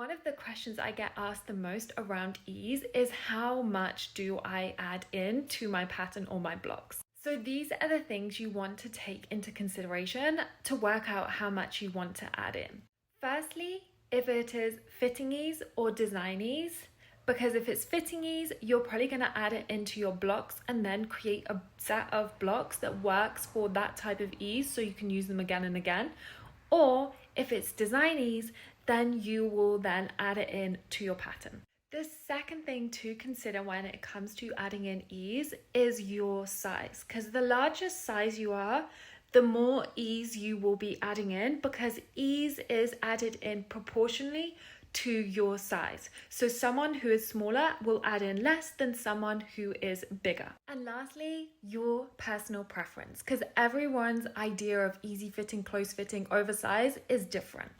One of the questions I get asked the most around ease is how much do I add in to my pattern or my blocks? So these are the things you want to take into consideration to work out how much you want to add in. Firstly, if it is fitting ease or design ease, because if it's fitting ease, you're probably going to add it into your blocks and then create a set of blocks that works for that type of ease so you can use them again and again. Or if it's design ease, then you will then add it in to your pattern. The second thing to consider when it comes to adding in ease is your size, because the larger size you are, the more ease you will be adding in, because ease is added in proportionally to your size. So someone who is smaller will add in less than someone who is bigger. And lastly, your personal preference, because everyone's idea of easy fitting, close fitting, oversized is different.